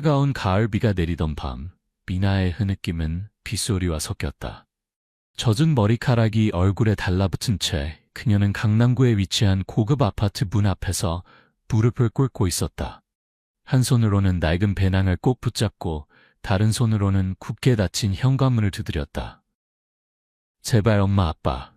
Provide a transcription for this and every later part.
차가운 가을비가 내리던 밤, 미나의 흐느낌은 빗소리와 섞였다. 젖은 머리카락이 얼굴에 달라붙은 채 그녀는 강남구에 위치한 고급 아파트 문 앞에서 무릎을 꿇고 있었다. 한 손으로는 낡은 배낭을 꼭 붙잡고 다른 손으로는 굳게 닫힌 현관문을 두드렸다. 제발 엄마 아빠.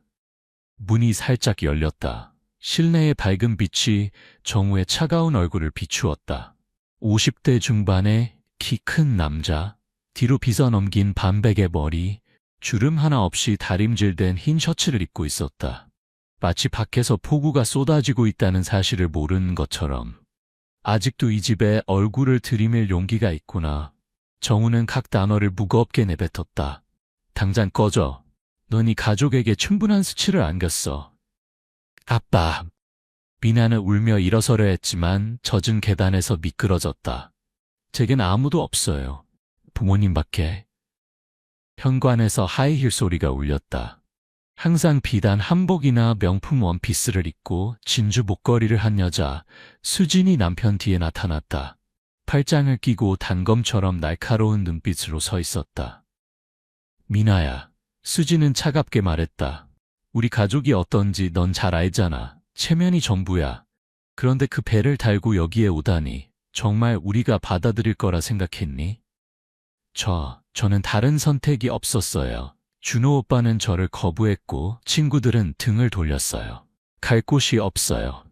문이 살짝 열렸다. 실내의 밝은 빛이 정우의 차가운 얼굴을 비추었다. 50대 중반의 키 큰 남자, 뒤로 빗어넘긴 반백의 머리, 주름 하나 없이 다림질된 흰 셔츠를 입고 있었다. 마치 밖에서 폭우가 쏟아지고 있다는 사실을 모르는 것처럼. 아직도 이 집에 얼굴을 들이밀 용기가 있구나. 정우는 각 단어를 무겁게 내뱉었다. 당장 꺼져. 넌 이 가족에게 충분한 수치를 안겼어. 아빠. 미나는 울며 일어서려 했지만 젖은 계단에서 미끄러졌다. 제겐 아무도 없어요. 부모님밖에. 현관에서 하이힐 소리가 울렸다. 항상 비단 한복이나 명품 원피스를 입고 진주 목걸이를 한 여자, 수진이 남편 뒤에 나타났다. 팔짱을 끼고 단검처럼 날카로운 눈빛으로 서 있었다. 미나야, 수진은 차갑게 말했다. 우리 가족이 어떤지 넌 잘 알잖아. 체면이 전부야. 그런데 그 배를 달고 여기에 오다니 정말 우리가 받아들일 거라 생각했니? 저는 다른 선택이 없었어요. 준호 오빠는 저를 거부했고 친구들은 등을 돌렸어요. 갈 곳이 없어요.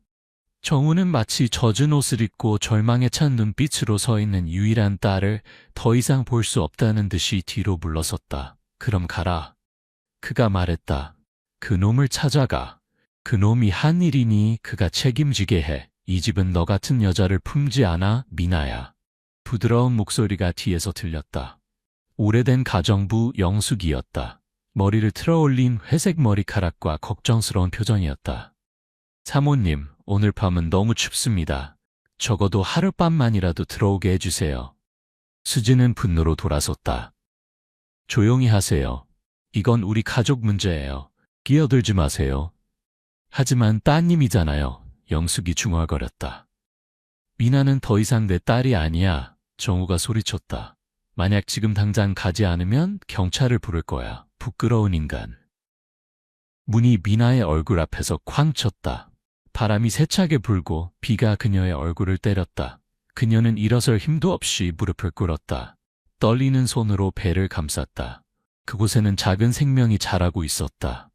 정우는 마치 젖은 옷을 입고 절망에 찬 눈빛으로 서 있는 유일한 딸을 더 이상 볼 수 없다는 듯이 뒤로 물러섰다. 그럼 가라. 그가 말했다. 그 놈을 찾아가. 그 놈이 한 일이니 그가 책임지게 해. 이 집은 너 같은 여자를 품지 않아, 미나야. 부드러운 목소리가 뒤에서 들렸다. 오래된 가정부 영숙이었다. 머리를 틀어올린 회색 머리카락과 걱정스러운 표정이었다. 사모님, 오늘 밤은 너무 춥습니다. 적어도 하룻밤만이라도 들어오게 해주세요. 수지는 분노로 돌아섰다. 조용히 하세요. 이건 우리 가족 문제예요. 끼어들지 마세요. 하지만 따님이잖아요. 영숙이 중얼거렸다. 미나는 더 이상 내 딸이 아니야. 정우가 소리쳤다. 만약 지금 당장 가지 않으면 경찰을 부를 거야. 부끄러운 인간. 문이 미나의 얼굴 앞에서 쾅 쳤다. 바람이 세차게 불고 비가 그녀의 얼굴을 때렸다. 그녀는 일어설 힘도 없이 무릎을 꿇었다. 떨리는 손으로 배를 감쌌다. 그곳에는 작은 생명이 자라고 있었다.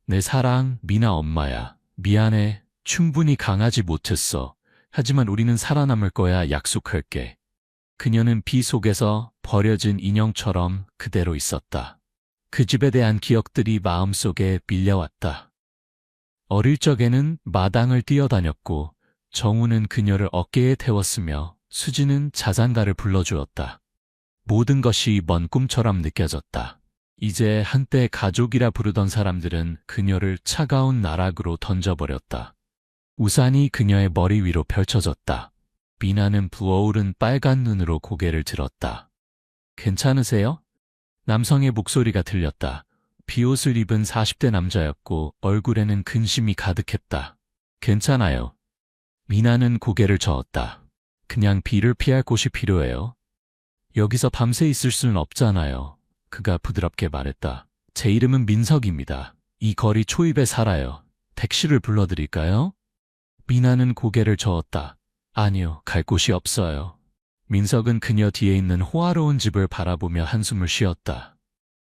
내 사랑, 미나 엄마야. 미안해. 충분히 강하지 못했어. 하지만 우리는 살아남을 거야. 약속할게. 그녀는 비 속에서 버려진 인형처럼 그대로 있었다. 그 집에 대한 기억들이 마음속에 밀려왔다. 어릴 적에는 마당을 뛰어다녔고 정우는 그녀를 어깨에 태웠으며 수지는 자장가를 불러주었다. 모든 것이 먼 꿈처럼 느껴졌다. 이제 한때 가족이라 부르던 사람들은 그녀를 차가운 나락으로 던져버렸다. 우산이 그녀의 머리 위로 펼쳐졌다. 미나는 부어오른 빨간 눈으로 고개를 들었다. 괜찮으세요? 남성의 목소리가 들렸다. 비옷을 입은 40대 남자였고 얼굴에는 근심이 가득했다. 괜찮아요. 미나는 고개를 저었다. 그냥 비를 피할 곳이 필요해요. 여기서 밤새 있을 수는 없잖아요. 그가 부드럽게 말했다. 제 이름은 민석입니다. 이 거리 초입에 살아요. 택시를 불러드릴까요? 미나는 고개를 저었다. 아니요, 갈 곳이 없어요. 민석은 그녀 뒤에 있는 호화로운 집을 바라보며 한숨을 쉬었다.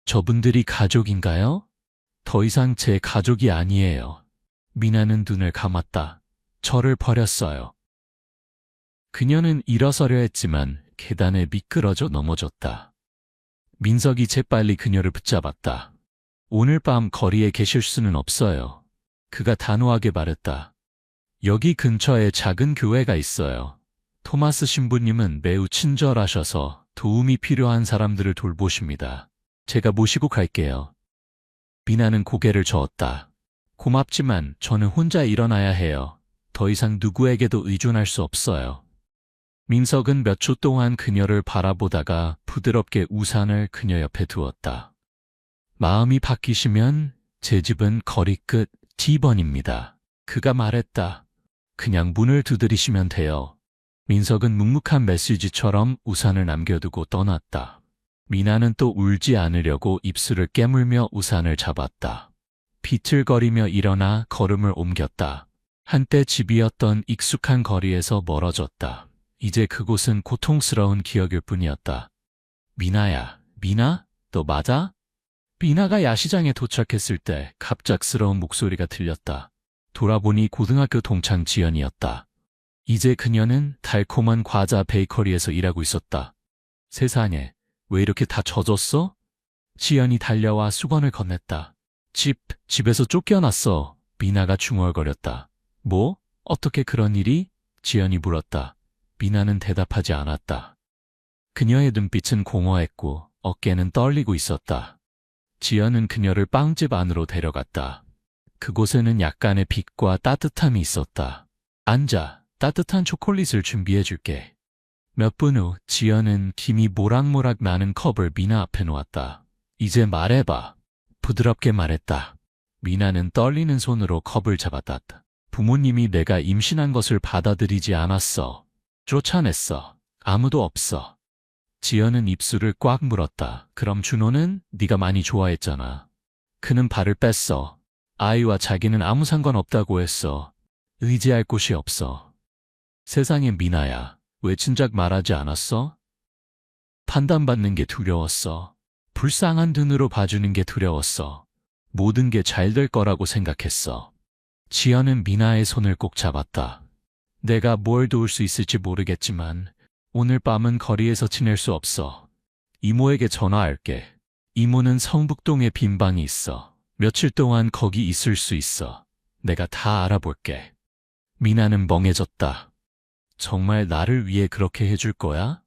저분들이 가족인가요? 더 이상 제 가족이 아니에요. 미나는 눈을 감았다. 저를 버렸어요. 그녀는 일어서려 했지만 계단에 미끄러져 넘어졌다. 민석이 재빨리 그녀를 붙잡았다. 오늘 밤 거리에 계실 수는 없어요. 그가 단호하게 말했다. 여기 근처에 작은 교회가 있어요. 토마스 신부님은 매우 친절하셔서 도움이 필요한 사람들을 돌보십니다. 제가 모시고 갈게요. 미나는 고개를 저었다. 고맙지만 저는 혼자 일어나야 해요. 더 이상 누구에게도 의존할 수 없어요. 민석은 몇 초 동안 그녀를 바라보다가 부드럽게 우산을 그녀 옆에 두었다. 마음이 바뀌시면 제 집은 거리 끝 T번입니다. 그가 말했다. 그냥 문을 두드리시면 돼요. 민석은 묵묵한 메시지처럼 우산을 남겨두고 떠났다. 미나는 또 울지 않으려고 입술을 깨물며 우산을 잡았다. 비틀거리며 일어나 걸음을 옮겼다. 한때 집이었던 익숙한 거리에서 멀어졌다. 이제 그곳은 고통스러운 기억일 뿐이었다. 미나야, 미나? 너 맞아? 미나가 야시장에 도착했을 때 갑작스러운 목소리가 들렸다. 돌아보니 고등학교 동창 지연이었다. 이제 그녀는 달콤한 과자 베이커리에서 일하고 있었다. 세상에, 왜 이렇게 다 젖었어? 지연이 달려와 수건을 건넸다. 집에서 쫓겨났어. 미나가 중얼거렸다. 뭐? 어떻게 그런 일이? 지연이 물었다. 미나는 대답하지 않았다. 그녀의 눈빛은 공허했고 어깨는 떨리고 있었다. 지연은 그녀를 빵집 안으로 데려갔다. 그곳에는 약간의 빛과 따뜻함이 있었다. 앉아, 따뜻한 초콜릿을 준비해줄게. 몇 분 후 지연은 김이 모락모락 나는 컵을 미나 앞에 놓았다. 이제 말해봐. 부드럽게 말했다. 미나는 떨리는 손으로 컵을 잡았다. 부모님이 내가 임신한 것을 받아들이지 않았어. 쫓아냈어. 아무도 없어. 지연은 입술을 꽉 물었다. 그럼 준호는 네가 많이 좋아했잖아. 그는 발을 뺐어. 아이와 자기는 아무 상관없다고 했어. 의지할 곳이 없어. 세상에 미나야, 왜 진작 말하지 않았어? 판단받는 게 두려웠어. 불쌍한 눈으로 봐주는 게 두려웠어. 모든 게 잘 될 거라고 생각했어. 지연은 미나의 손을 꼭 잡았다. 내가 뭘 도울 수 있을지 모르겠지만 오늘 밤은 거리에서 지낼 수 없어. 이모에게 전화할게. 이모는 성북동에 빈 방이 있어. 며칠 동안 거기 있을 수 있어. 내가 다 알아볼게. 미나는 멍해졌다. 정말 나를 위해 그렇게 해줄 거야?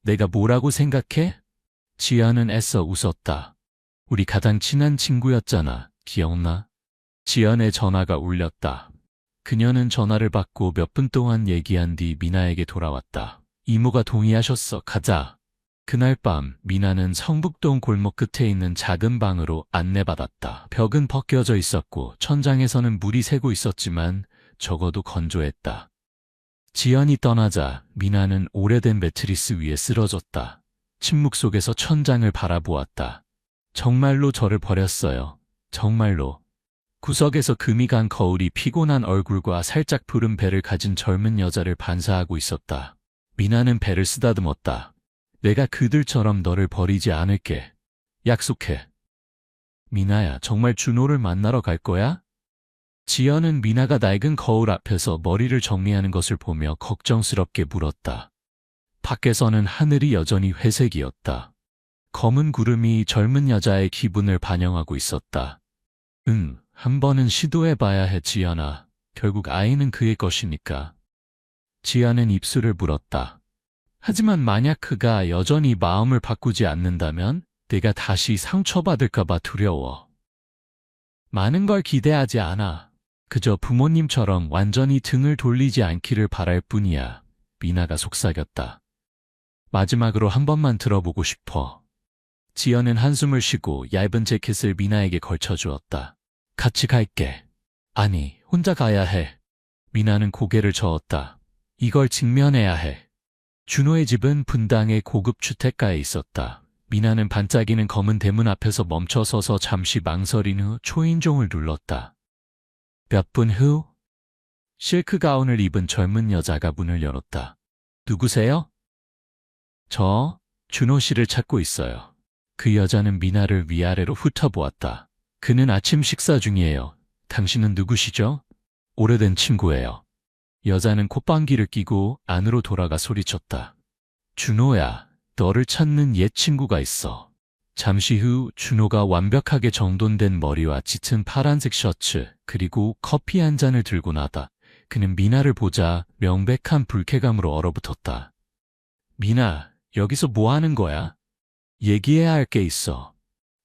내가 뭐라고 생각해? 지연은 애써 웃었다. 우리 가장 친한 친구였잖아. 기억나? 지연의 전화가 울렸다. 그녀는 전화를 받고 몇 분 동안 얘기한 뒤 미나에게 돌아왔다. 이모가 동의하셨어. 가자. 그날 밤 미나는 성북동 골목 끝에 있는 작은 방으로 안내받았다. 벽은 벗겨져 있었고 천장에서는 물이 새고 있었지만 적어도 건조했다. 지연이 떠나자 미나는 오래된 매트리스 위에 쓰러졌다. 침묵 속에서 천장을 바라보았다. 정말로 저를 버렸어요. 정말로. 구석에서 금이 간 거울이 피곤한 얼굴과 살짝 푸른 배를 가진 젊은 여자를 반사하고 있었다. 미나는 배를 쓰다듬었다. 내가 그들처럼 너를 버리지 않을게. 약속해. 미나야, 정말 준호를 만나러 갈 거야? 지연은 미나가 낡은 거울 앞에서 머리를 정리하는 것을 보며 걱정스럽게 물었다. 밖에서는 하늘이 여전히 회색이었다. 검은 구름이 젊은 여자의 기분을 반영하고 있었다. 응, 한 번은 시도해봐야 해, 지연아. 결국 아이는 그의 것이니까. 지연은 입술을 물었다. 하지만 만약 그가 여전히 마음을 바꾸지 않는다면 내가 다시 상처받을까봐 두려워. 많은 걸 기대하지 않아. 그저 부모님처럼 완전히 등을 돌리지 않기를 바랄 뿐이야. 미나가 속삭였다. 마지막으로 한 번만 들어보고 싶어. 지연은 한숨을 쉬고 얇은 재킷을 미나에게 걸쳐주었다. 같이 갈게. 아니, 혼자 가야 해. 미나는 고개를 저었다. 이걸 직면해야 해. 준호의 집은 분당의 고급 주택가에 있었다. 미나는 반짝이는 검은 대문 앞에서 멈춰서서 잠시 망설인 후 초인종을 눌렀다. 몇 분 후, 실크 가운을 입은 젊은 여자가 문을 열었다. 누구세요? 저, 준호 씨를 찾고 있어요. 그 여자는 미나를 위아래로 훑어보았다. 그는 아침 식사 중이에요. 당신은 누구시죠? 오래된 친구예요. 여자는 콧방귀를 뀌고 안으로 돌아가 소리쳤다. 준호야, 너를 찾는 옛 친구가 있어. 잠시 후 준호가 완벽하게 정돈된 머리와 짙은 파란색 셔츠 그리고 커피 한 잔을 들고 나다. 그는 미나를 보자 명백한 불쾌감으로 얼어붙었다. 미나, 여기서 뭐 하는 거야? 얘기해야 할 게 있어.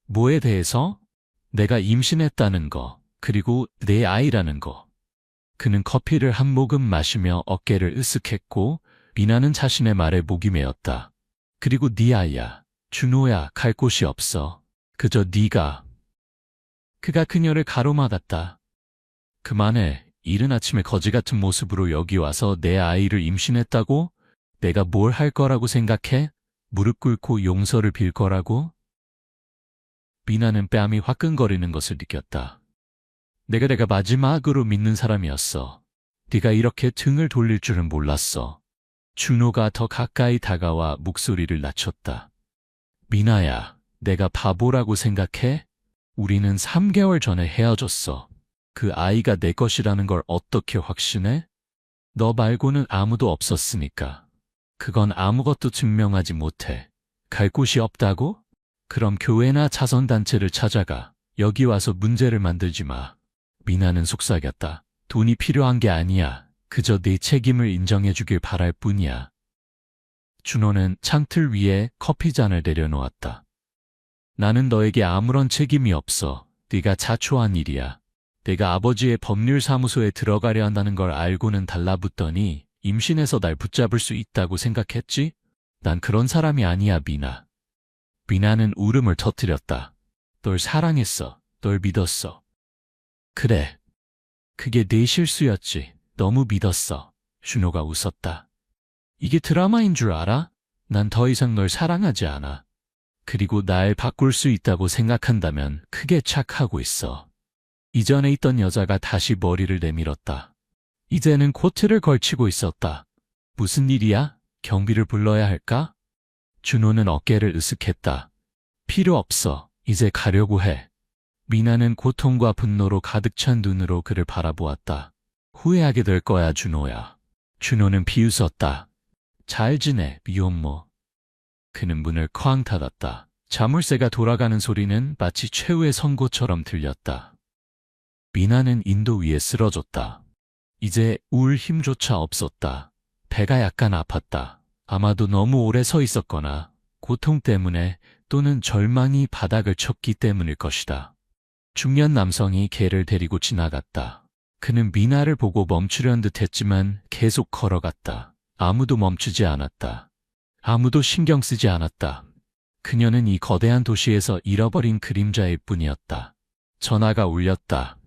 뭐에 대해서? 내가 임신했다는 거, 그리고 내 아이라는 거. 그는 커피를 한 모금 마시며 어깨를 으쓱했고 미나는 자신의 말에 목이 메었다. 그리고 네 아이야. 준호야, 갈 곳이 없어. 그저 네가. 그가 그녀를 가로막았다. 그만해. 이른 아침에 거지 같은 모습으로 여기 와서 내 아이를 임신했다고? 내가 뭘 할 거라고 생각해? 무릎 꿇고 용서를 빌 거라고? 미나는 뺨이 화끈거리는 것을 느꼈다. 내가 마지막으로 믿는 사람이었어. 네가 이렇게 등을 돌릴 줄은 몰랐어. 준호가 더 가까이 다가와 목소리를 낮췄다. 미나야, 내가 바보라고 생각해? 우리는 3개월 전에 헤어졌어. 그 아이가 내 것이라는 걸 어떻게 확신해? 너 말고는 아무도 없었으니까. 그건 아무것도 증명하지 못해. 갈 곳이 없다고? 그럼 교회나 자선단체를 찾아가. 여기 와서 문제를 만들지 마. 미나는 속삭였다. 돈이 필요한 게 아니야. 그저 내 책임을 인정해 주길 바랄 뿐이야. 준호는 창틀 위에 커피잔을 내려놓았다. 나는 너에게 아무런 책임이 없어. 네가 자초한 일이야. 내가 아버지의 법률사무소에 들어가려 한다는 걸 알고는 달라붙더니 임신해서 날 붙잡을 수 있다고 생각했지? 난 그런 사람이 아니야, 미나. 미나는 울음을 터뜨렸다. 널 사랑했어. 널 믿었어. 그래. 그게 내 실수였지. 너무 믿었어. 준호가 웃었다. 이게 드라마인 줄 알아? 난 더 이상 널 사랑하지 않아. 그리고 날 바꿀 수 있다고 생각한다면 크게 착하고 있어. 이전에 있던 여자가 다시 머리를 내밀었다. 이제는 코트를 걸치고 있었다. 무슨 일이야? 경비를 불러야 할까? 준호는 어깨를 으쓱했다. 필요 없어. 이제 가려고 해. 미나는 고통과 분노로 가득 찬 눈으로 그를 바라보았다. 후회하게 될 거야, 준호야. 준호는 비웃었다. 잘 지내, 미혼모. 그는 문을 쾅 닫았다. 자물쇠가 돌아가는 소리는 마치 최후의 선고처럼 들렸다. 미나는 인도 위에 쓰러졌다. 이제 울 힘조차 없었다. 배가 약간 아팠다. 아마도 너무 오래 서 있었거나 고통 때문에 또는 절망이 바닥을 쳤기 때문일 것이다. 중년 남성이 개를 데리고 지나갔다. 그는 미나를 보고 멈추려는 듯 했지만 계속 걸어갔다. 아무도 멈추지 않았다. 아무도 신경 쓰지 않았다. 그녀는 이 거대한 도시에서 잃어버린 그림자일 뿐이었다. 전화가 울렸다.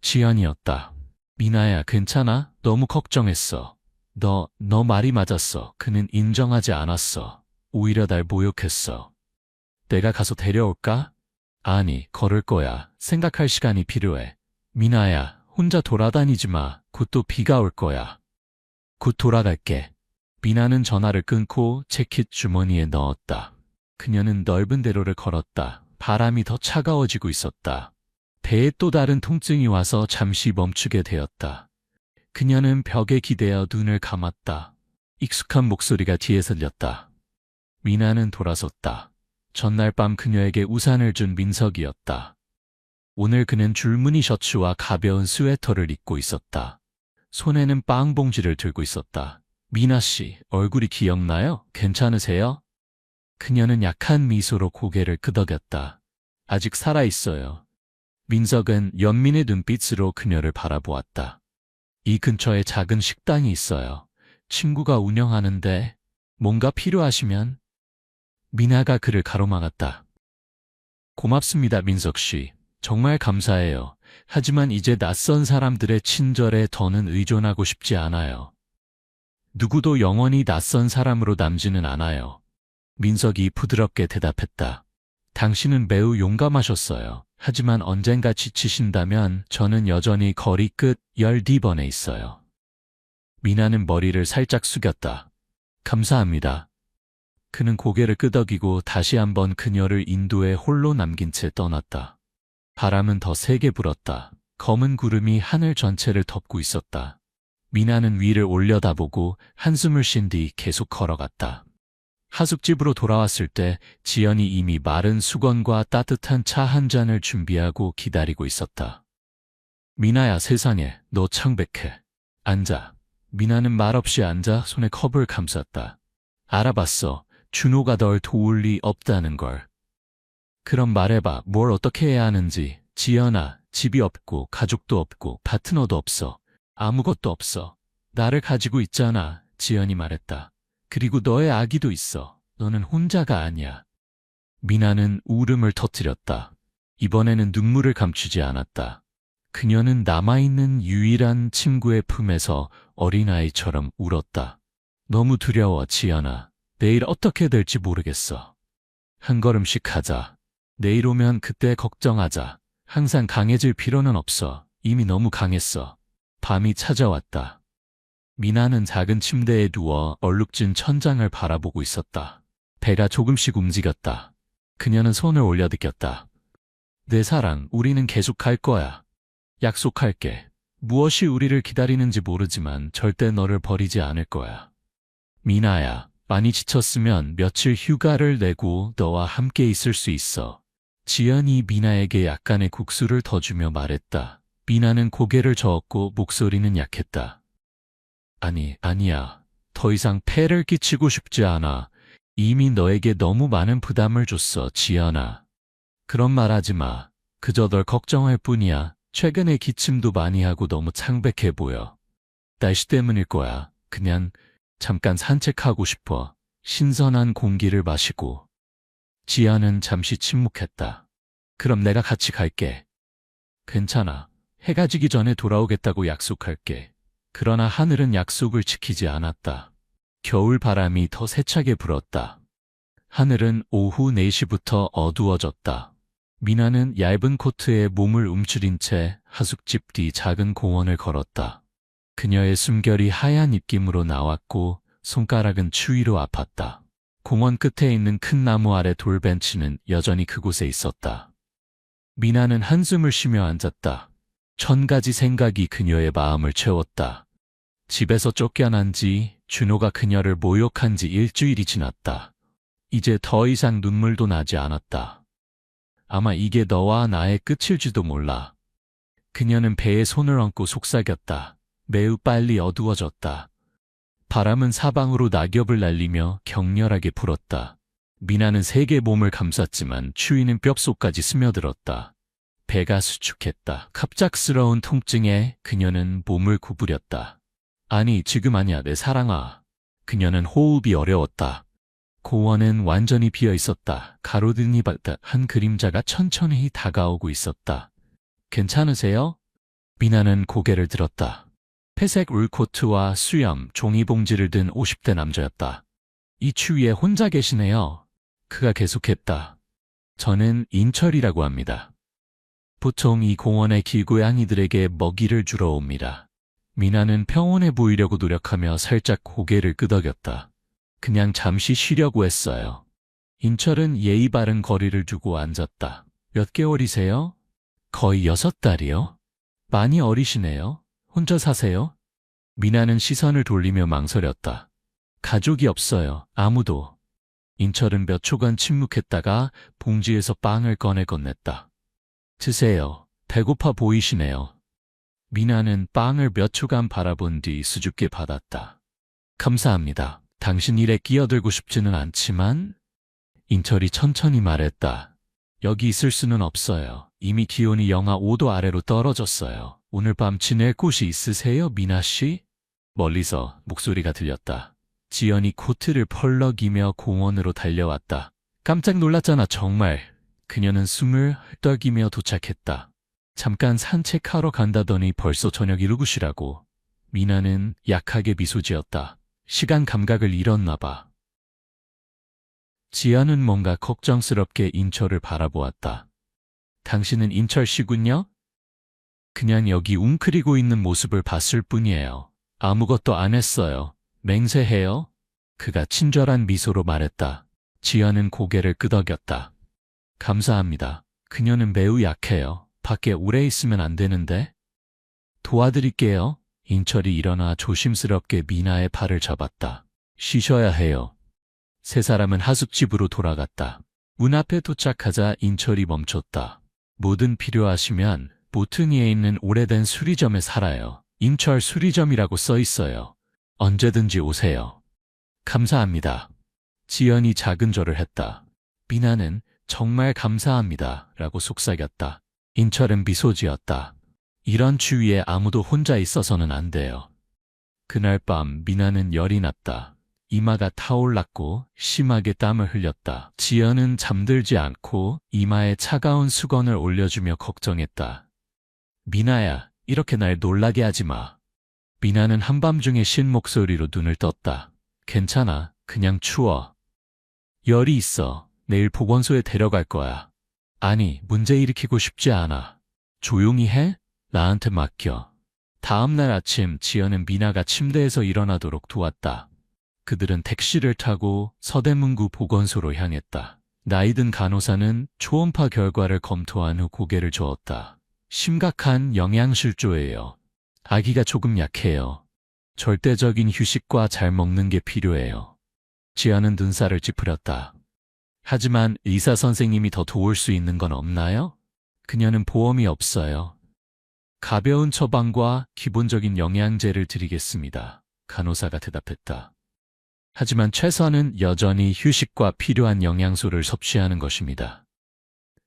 지연이었다. 미나야, 괜찮아? 너무 걱정했어. 너 말이 맞았어. 그는 인정하지 않았어. 오히려 날 모욕했어. 내가 가서 데려올까? 아니, 걸을 거야. 생각할 시간이 필요해. 미나야, 혼자 돌아다니지 마. 곧 또 비가 올 거야. 곧 돌아갈게. 미나는 전화를 끊고 재킷 주머니에 넣었다. 그녀는 넓은 대로를 걸었다. 바람이 더 차가워지고 있었다. 배에 또 다른 통증이 와서 잠시 멈추게 되었다. 그녀는 벽에 기대어 눈을 감았다. 익숙한 목소리가 뒤에서 들렸다. 미나는 돌아섰다. 전날 밤 그녀에게 우산을 준 민석이었다. 오늘 그는 줄무늬 셔츠와 가벼운 스웨터를 입고 있었다. 손에는 빵 봉지를 들고 있었다. 미나 씨, 얼굴이 기억나요? 괜찮으세요? 그녀는 약한 미소로 고개를 끄덕였다. 아직 살아있어요. 민석은 연민의 눈빛으로 그녀를 바라보았다. 이 근처에 작은 식당이 있어요. 친구가 운영하는데 뭔가 필요하시면. 미나가 그를 가로막았다. 고맙습니다, 민석 씨. 정말 감사해요. 하지만 이제 낯선 사람들의 친절에 더는 의존하고 싶지 않아요. 누구도 영원히 낯선 사람으로 남지는 않아요. 민석이 부드럽게 대답했다. 당신은 매우 용감하셨어요. 하지만 언젠가 지치신다면 저는 여전히 거리 끝 12번에 있어요. 미나는 머리를 살짝 숙였다. 감사합니다. 그는 고개를 끄덕이고 다시 한번 그녀를 인도에 홀로 남긴 채 떠났다. 바람은 더 세게 불었다. 검은 구름이 하늘 전체를 덮고 있었다. 미나는 위를 올려다보고 한숨을 쉰 뒤 계속 걸어갔다. 하숙집으로 돌아왔을 때 지연이 이미 마른 수건과 따뜻한 차 한 잔을 준비하고 기다리고 있었다. 미나야, 세상에, 너 창백해. 앉아. 미나는 말없이 앉아 손에 컵을 감쌌다. 알아봤어. 준호가 널 도울 리 없다는 걸. 그럼 말해봐. 뭘 어떻게 해야 하는지. 지연아, 집이 없고 가족도 없고 파트너도 없어. 아무것도 없어. 나를 가지고 있잖아. 지연이 말했다. 그리고 너의 아기도 있어. 너는 혼자가 아니야. 미나는 울음을 터뜨렸다. 이번에는 눈물을 감추지 않았다. 그녀는 남아있는 유일한 친구의 품에서 어린아이처럼 울었다. 너무 두려워, 지연아. 내일 어떻게 될지 모르겠어. 한 걸음씩 가자. 내일 오면 그때 걱정하자. 항상 강해질 필요는 없어. 이미 너무 강했어. 밤이 찾아왔다. 미나는 작은 침대에 누워 얼룩진 천장을 바라보고 있었다. 배가 조금씩 움직였다. 그녀는 손을 올려 느꼈다. 내 사랑, 우리는 계속 갈 거야. 약속할게. 무엇이 우리를 기다리는지 모르지만 절대 너를 버리지 않을 거야. 미나야, 많이 지쳤으면 며칠 휴가를 내고 너와 함께 있을 수 있어. 지연이 미나에게 약간의 국수를 더 주며 말했다. 미나는 고개를 저었고 목소리는 약했다. 아니야. 더 이상 폐를 끼치고 싶지 않아. 이미 너에게 너무 많은 부담을 줬어, 지연아. 그런 말 하지 마. 그저 널 걱정할 뿐이야. 최근에 기침도 많이 하고 너무 창백해 보여. 날씨 때문일 거야. 그냥 잠깐 산책하고 싶어. 신선한 공기를 마시고. 지연은 잠시 침묵했다. 그럼 내가 같이 갈게. 괜찮아. 해가 지기 전에 돌아오겠다고 약속할게. 그러나 하늘은 약속을 지키지 않았다. 겨울 바람이 더 세차게 불었다. 하늘은 오후 4시부터 어두워졌다. 미나는 얇은 코트에 몸을 움츠린 채 하숙집 뒤 작은 공원을 걸었다. 그녀의 숨결이 하얀 입김으로 나왔고 손가락은 추위로 아팠다. 공원 끝에 있는 큰 나무 아래 돌벤치는 여전히 그곳에 있었다. 미나는 한숨을 쉬며 앉았다. 1000가지 생각이 그녀의 마음을 채웠다. 집에서 쫓겨난 지, 준호가 그녀를 모욕한 지 일주일이 지났다. 이제 더 이상 눈물도 나지 않았다. 아마 이게 너와 나의 끝일지도 몰라. 그녀는 배에 손을 얹고 속삭였다. 매우 빨리 어두워졌다. 바람은 사방으로 낙엽을 날리며 격렬하게 불었다. 미나는 세게 몸을 감쌌지만 추위는 뼛속까지 스며들었다. 배가 수축했다. 갑작스러운 통증에 그녀는 몸을 구부렸다. 아니, 지금 아니야, 내 사랑아. 그녀는 호흡이 어려웠다. 공원은 완전히 비어 있었다. 가로등이 한 그림자가 천천히 다가오고 있었다. 괜찮으세요? 미나는 고개를 들었다. 회색 울코트와 수염, 종이봉지를 든 50대 남자였다. 이 추위에 혼자 계시네요. 그가 계속했다. 저는 인철이라고 합니다. 보통 이 공원의 길고양이들에게 먹이를 주러 옵니다. 미나는 평온해 보이려고 노력하며 살짝 고개를 끄덕였다. 그냥 잠시 쉬려고 했어요. 인철은 예의 바른 거리를 두고 앉았다. 몇 개월이세요? 거의 6달이요? 많이 어리시네요. 혼자 사세요? 미나는 시선을 돌리며 망설였다. 가족이 없어요. 아무도. 인철은 몇 초간 침묵했다가 봉지에서 빵을 꺼내 건넸다. 드세요. 배고파 보이시네요. 미나는 빵을 몇 초간 바라본 뒤 수줍게 받았다. 감사합니다. 당신 일에 끼어들고 싶지는 않지만 인철이 천천히 말했다. 여기 있을 수는 없어요. 이미 기온이 영하 5도 아래로 떨어졌어요. 오늘 밤 지낼 곳이 있으세요, 미나 씨? 멀리서 목소리가 들렸다. 지연이 코트를 펄럭이며 공원으로 달려왔다. 깜짝 놀랐잖아, 정말. 그녀는 숨을 헐떡이며 도착했다. 잠깐 산책하러 간다더니 벌써 저녁 7시라고. 미나는 약하게 미소 지었다. 시간 감각을 잃었나 봐. 지연은 뭔가 걱정스럽게 인철을 바라보았다. 당신은 인철 씨군요? 그냥 여기 웅크리고 있는 모습을 봤을 뿐이에요. 아무것도 안 했어요. 맹세해요? 그가 친절한 미소로 말했다. 지연은 고개를 끄덕였다. 감사합니다. 그녀는 매우 약해요. 밖에 오래 있으면 안 되는데. 도와드릴게요. 인철이 일어나 조심스럽게 미나의 팔을 잡았다. 쉬셔야 해요. 세 사람은 하숙집으로 돌아갔다. 문 앞에 도착하자 인철이 멈췄다. 뭐든 필요하시면 모퉁이에 있는 오래된 수리점에 살아요. 인철 수리점이라고 써 있어요. 언제든지 오세요. 감사합니다. 지연이 작은 절을 했다. 미나는 정말 감사합니다 라고 속삭였다. 인철은 미소 지었다. 이런 추위에 아무도 혼자 있어서는 안 돼요. 그날 밤 미나는 열이 났다. 이마가 타올랐고 심하게 땀을 흘렸다. 지연은 잠들지 않고 이마에 차가운 수건을 올려주며 걱정했다. 미나야, 이렇게 날 놀라게 하지 마. 미나는 한밤중에 쉰 목소리로 눈을 떴다. 괜찮아. 그냥 추워. 열이 있어. 내일 보건소에 데려갈 거야. 아니, 문제 일으키고 싶지 않아. 조용히 해? 나한테 맡겨. 다음 날 아침 지연은 미나가 침대에서 일어나도록 도왔다. 그들은 택시를 타고 서대문구 보건소로 향했다. 나이든 간호사는 초음파 결과를 검토한 후 고개를 저었다. 심각한 영양실조예요. 아기가 조금 약해요. 절대적인 휴식과 잘 먹는 게 필요해요. 지연은 눈살을 찌푸렸다. 하지만 의사 선생님이 더 도울 수 있는 건 없나요? 그녀는 보험이 없어요. 가벼운 처방과 기본적인 영양제를 드리겠습니다. 간호사가 대답했다. 하지만 최선은 여전히 휴식과 필요한 영양소를 섭취하는 것입니다.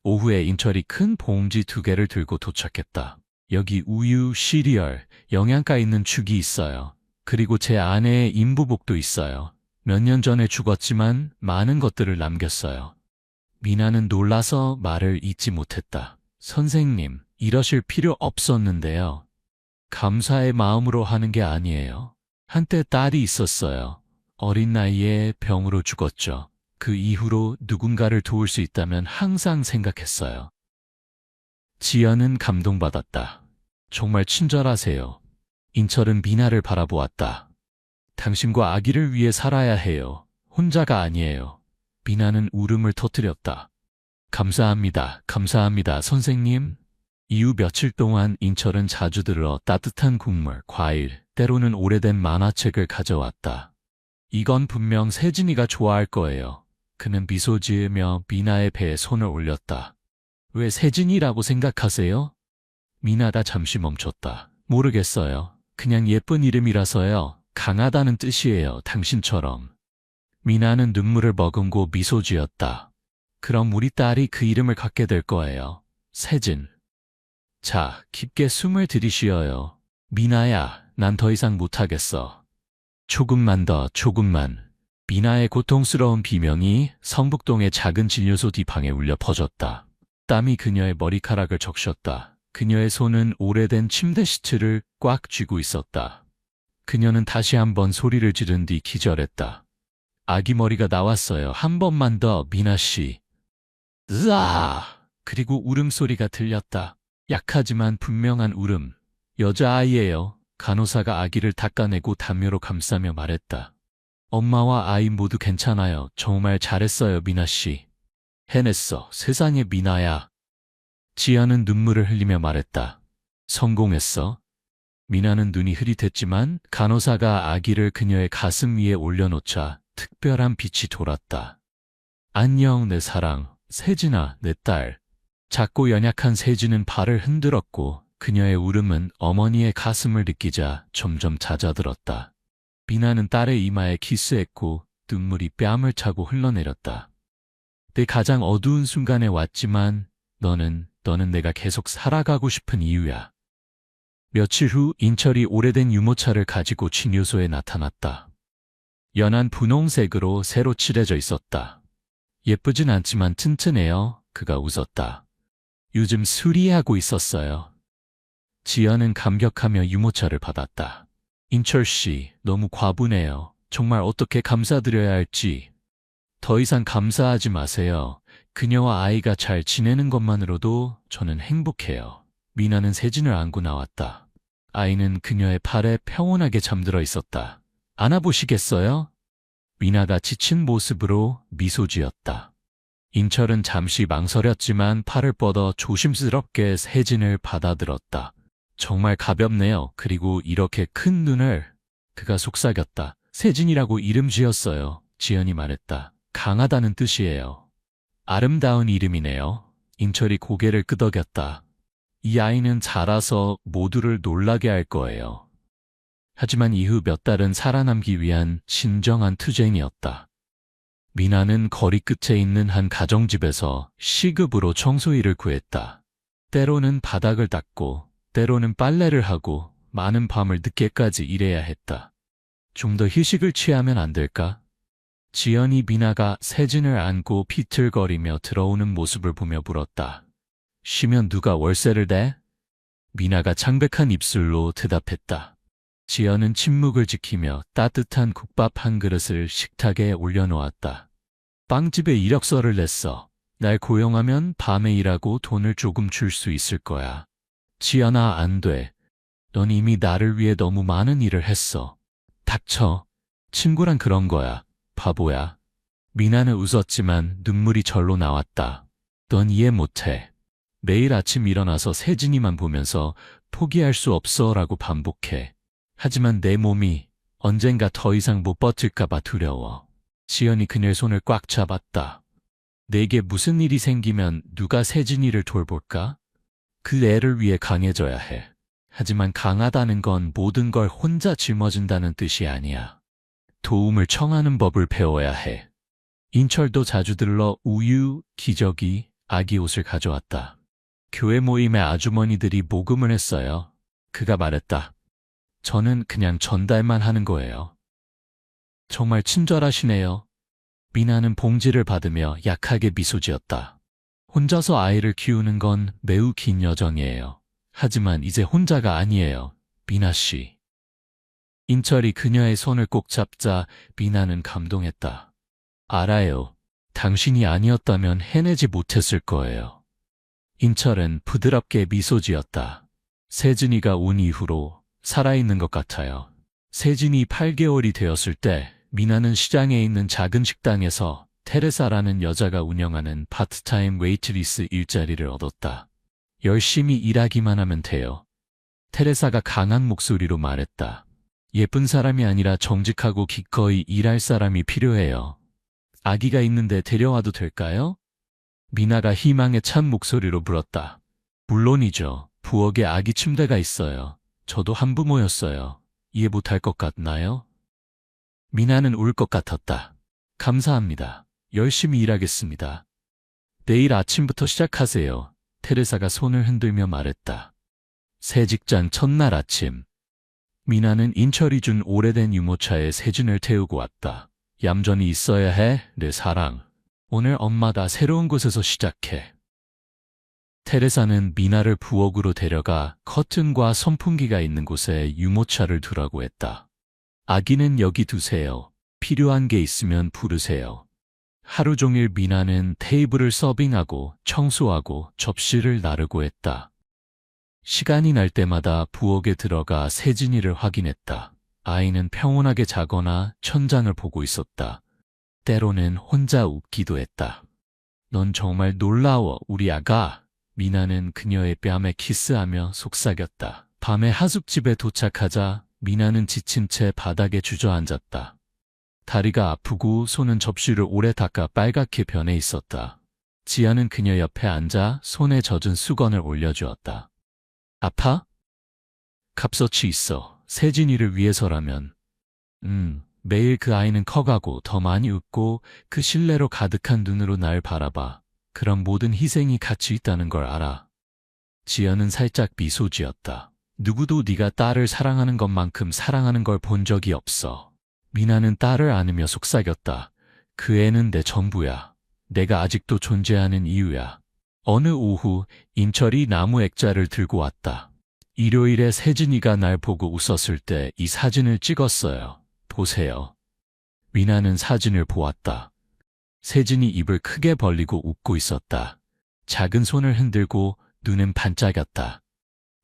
오후에 인철이 큰 봉지 2개를 들고 도착했다. 여기 우유, 시리얼, 영양가 있는 죽이 있어요. 그리고 제 아내의 임부복도 있어요. 몇 년 전에 죽었지만 많은 것들을 남겼어요. 미나는 놀라서 말을 잇지 못했다. 선생님, 이러실 필요 없었는데요. 감사의 마음으로 하는 게 아니에요. 한때 딸이 있었어요. 어린 나이에 병으로 죽었죠. 그 이후로 누군가를 도울 수 있다면 항상 생각했어요. 지연은 감동받았다. 정말 친절하세요. 인철은 미나를 바라보았다. 당신과 아기를 위해 살아야 해요. 혼자가 아니에요. 미나는 울음을 터뜨렸다. 감사합니다. 감사합니다, 선생님. 이후 며칠 동안 인철은 자주 들러 따뜻한 국물, 과일, 때로는 오래된 만화책을 가져왔다. 이건 분명 세진이가 좋아할 거예요. 그는 미소 지으며 미나의 배에 손을 올렸다. 왜 세진이라고 생각하세요? 미나가 잠시 멈췄다. 모르겠어요. 그냥 예쁜 이름이라서요. 강하다는 뜻이에요. 당신처럼. 미나는 눈물을 머금고 미소 지었다. 그럼 우리 딸이 그 이름을 갖게 될 거예요. 세진. 자, 깊게 숨을 들이쉬어요. 미나야, 난 더 이상 못하겠어. 조금만 더, 조금만. 미나의 고통스러운 비명이 성북동의 작은 진료소 뒷방에 울려 퍼졌다. 땀이 그녀의 머리카락을 적셨다. 그녀의 손은 오래된 침대 시트를 꽉 쥐고 있었다. 그녀는 다시 한번 소리를 지른 뒤 기절했다. 아기 머리가 나왔어요. 한 번만 더, 미나 씨. 으아! 그리고 울음소리가 들렸다. 약하지만 분명한 울음. 여자아이예요. 간호사가 아기를 닦아내고 담요로 감싸며 말했다. 엄마와 아이 모두 괜찮아요. 정말 잘했어요, 미나 씨. 해냈어. 세상에, 미나야. 지연은 눈물을 흘리며 말했다. 성공했어. 미나는 눈이 흐릿했지만 간호사가 아기를 그녀의 가슴 위에 올려놓자 특별한 빛이 돌았다. 안녕, 내 사랑. 세진아, 내 딸. 작고 연약한 세진은 발을 흔들었고 그녀의 울음은 어머니의 가슴을 느끼자 점점 잦아들었다. 미나는 딸의 이마에 키스했고 눈물이 뺨을 차고 흘러내렸다. 내 가장 어두운 순간에 왔지만 너는 내가 계속 살아가고 싶은 이유야. 며칠 후 인철이 오래된 유모차를 가지고 진료소에 나타났다. 연한 분홍색으로 새로 칠해져 있었다. 예쁘진 않지만 튼튼해요. 그가 웃었다. 요즘 수리하고 있었어요. 지연은 감격하며 유모차를 받았다. 인철 씨, 너무 과분해요. 정말 어떻게 감사드려야 할지. 더 이상 감사하지 마세요. 그녀와 아이가 잘 지내는 것만으로도 저는 행복해요. 미나는 세진을 안고 나왔다. 아이는 그녀의 팔에 평온하게 잠들어 있었다. 안아보시겠어요? 미나가 지친 모습으로 미소 지었다. 인철은 잠시 망설였지만 팔을 뻗어 조심스럽게 세진을 받아들었다. 정말 가볍네요. 그리고 이렇게 큰 눈을. 그가 속삭였다. 세진이라고 이름 지었어요. 지연이 말했다. 강하다는 뜻이에요. 아름다운 이름이네요. 인철이 고개를 끄덕였다. 이 아이는 자라서 모두를 놀라게 할 거예요. 하지만 이후 몇 달은 살아남기 위한 진정한 투쟁이었다. 미나는 거리 끝에 있는 한 가정집에서 시급으로 청소일을 구했다. 때로는 바닥을 닦고 때로는 빨래를 하고 많은 밤을 늦게까지 일해야 했다. 좀 더 휴식을 취하면 안 될까? 지연이 미나가 세진을 안고 비틀거리며 들어오는 모습을 보며 물었다. 쉬면 누가 월세를 내? 미나가 창백한 입술로 대답했다. 지연은 침묵을 지키며 따뜻한 국밥 한 그릇을 식탁에 올려놓았다. 빵집에 이력서를 냈어. 날 고용하면 밤에 일하고 돈을 조금 줄 수 있을 거야. 지연아, 안 돼. 넌 이미 나를 위해 너무 많은 일을 했어. 닥쳐. 친구란 그런 거야. 바보야. 미나는 웃었지만 눈물이 절로 나왔다. 넌 이해 못해. 매일 아침 일어나서 세진이만 보면서 포기할 수 없어 라고 반복해. 하지만 내 몸이 언젠가 더 이상 못 버틸까봐 두려워. 지연이 그녀의 손을 꽉 잡았다. 내게 무슨 일이 생기면 누가 세진이를 돌볼까? 그 애를 위해 강해져야 해. 하지만 강하다는 건 모든 걸 혼자 짊어진다는 뜻이 아니야. 도움을 청하는 법을 배워야 해. 인철도 자주 들러 우유, 기저귀, 아기 옷을 가져왔다. 교회 모임에 아주머니들이 모금을 했어요. 그가 말했다. 저는 그냥 전달만 하는 거예요. 정말 친절하시네요. 미나는 봉지를 받으며 약하게 미소 지었다. 혼자서 아이를 키우는 건 매우 긴 여정이에요. 하지만 이제 혼자가 아니에요. 미나 씨. 인철이 그녀의 손을 꼭 잡자 미나는 감동했다. 알아요. 당신이 아니었다면 해내지 못했을 거예요. 인철은 부드럽게 미소 지었다. 세진이가 온 이후로 살아있는 것 같아요. 세진이 8개월이 되었을 때 미나는 시장에 있는 작은 식당에서 테레사라는 여자가 운영하는 파트타임 웨이트리스 일자리를 얻었다. 열심히 일하기만 하면 돼요. 테레사가 강한 목소리로 말했다. 예쁜 사람이 아니라 정직하고 기꺼이 일할 사람이 필요해요. 아기가 있는데 데려와도 될까요? 미나가 희망에 찬 목소리로 물었다. 물론이죠. 부엌에 아기 침대가 있어요. 저도 한부모였어요. 이해 못할 것 같나요? 미나는 울 것 같았다. 감사합니다. 열심히 일하겠습니다. 내일 아침부터 시작하세요. 테레사가 손을 흔들며 말했다. 새 직장 첫날 아침. 미나는 인철이 준 오래된 유모차에 세진을 태우고 왔다. 얌전히 있어야 해, 내 사랑. 오늘 엄마다 새로운 곳에서 시작해. 테레사는 미나를 부엌으로 데려가 커튼과 선풍기가 있는 곳에 유모차를 두라고 했다. 아기는 여기 두세요. 필요한 게 있으면 부르세요. 하루 종일 미나는 테이블을 서빙하고 청소하고 접시를 나르고 했다. 시간이 날 때마다 부엌에 들어가 세진이를 확인했다. 아이는 평온하게 자거나 천장을 보고 있었다. 때로는 혼자 웃기도 했다. 넌 정말 놀라워, 우리 아가. 미나는 그녀의 뺨에 키스하며 속삭였다. 밤에 하숙집에 도착하자 미나는 지친 채 바닥에 주저앉았다. 다리가 아프고 손은 접시를 오래 닦아 빨갛게 변해 있었다. 지아는 그녀 옆에 앉아 손에 젖은 수건을 올려주었다. 아파? 값어치 있어. 세진이를 위해서라면. 매일 그 아이는 커가고 더 많이 웃고 그 신뢰로 가득한 눈으로 날 바라봐. 그런 모든 희생이 가치 있다는 걸 알아. 지연은 살짝 미소 지었다. 누구도 네가 딸을 사랑하는 것만큼 사랑하는 걸 본 적이 없어. 미나는 딸을 안으며 속삭였다. 그 애는 내 전부야. 내가 아직도 존재하는 이유야. 어느 오후 인철이 나무 액자를 들고 왔다. 일요일에 세진이가 날 보고 웃었을 때 이 사진을 찍었어요. 보세요. 미나는 사진을 보았다. 세진이 입을 크게 벌리고 웃고 있었다. 작은 손을 흔들고 눈은 반짝였다.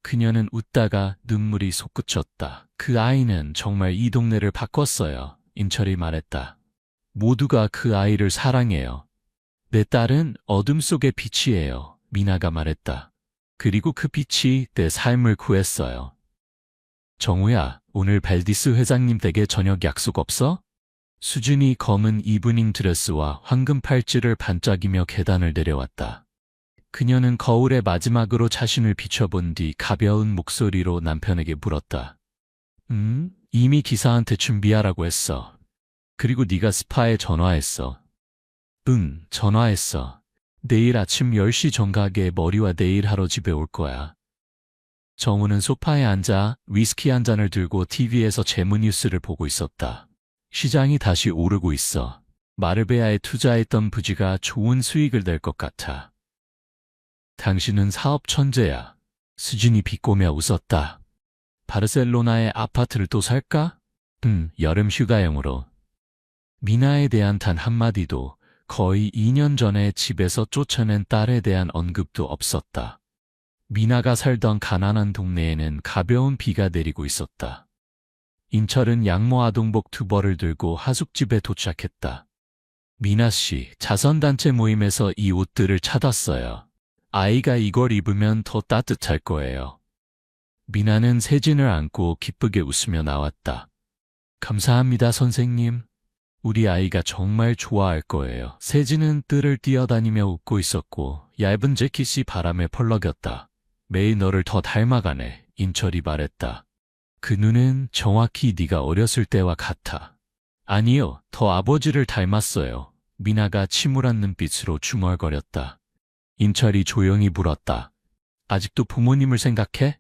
그녀는 웃다가 눈물이 솟구쳤다. 그 아이는 정말 이 동네를 바꿨어요. 인철이 말했다. 모두가 그 아이를 사랑해요. 내 딸은 어둠 속의 빛이에요. 미나가 말했다. 그리고 그 빛이 내 삶을 구했어요. 정우야, 오늘 벨디스 회장님 댁에 저녁 약속 없어? 수진이 검은 이브닝 드레스와 황금 팔찌를 반짝이며 계단을 내려왔다. 그녀는 거울의 마지막으로 자신을 비춰본 뒤 가벼운 목소리로 남편에게 물었다. 이미 기사한테 준비하라고 했어. 그리고 네가 스파에 전화했어. 응, 전화했어. 내일 아침 10시 정각에 머리와 네일하러 집에 올 거야. 정우는 소파에 앉아 위스키 한 잔을 들고 TV에서 재무 뉴스를 보고 있었다. 시장이 다시 오르고 있어. 마르베아에 투자했던 부지가 좋은 수익을 낼 것 같아. 당신은 사업 천재야. 수진이 비꼬며 웃었다. 바르셀로나에 아파트를 또 살까? 여름 휴가용으로. 미나에 대한 단 한마디도, 거의 2년 전에 집에서 쫓아낸 딸에 대한 언급도 없었다. 미나가 살던 가난한 동네에는 가벼운 비가 내리고 있었다. 인철은 양모 아동복 2벌을 들고 하숙집에 도착했다. 미나 씨, 자선단체 모임에서 이 옷들을 찾았어요. 아이가 이걸 입으면 더 따뜻할 거예요. 미나는 세진을 안고 기쁘게 웃으며 나왔다. 감사합니다, 선생님. 우리 아이가 정말 좋아할 거예요. 세진은 뜰을 뛰어다니며 웃고 있었고 얇은 재킷이 바람에 펄럭였다. 매일 너를 더 닮아가네, 인철이 말했다. 그 눈은 정확히 네가 어렸을 때와 같아. 아니요, 더 아버지를 닮았어요. 미나가 침울한 눈빛으로 중얼거렸다. 인철이 조용히 물었다. 아직도 부모님을 생각해?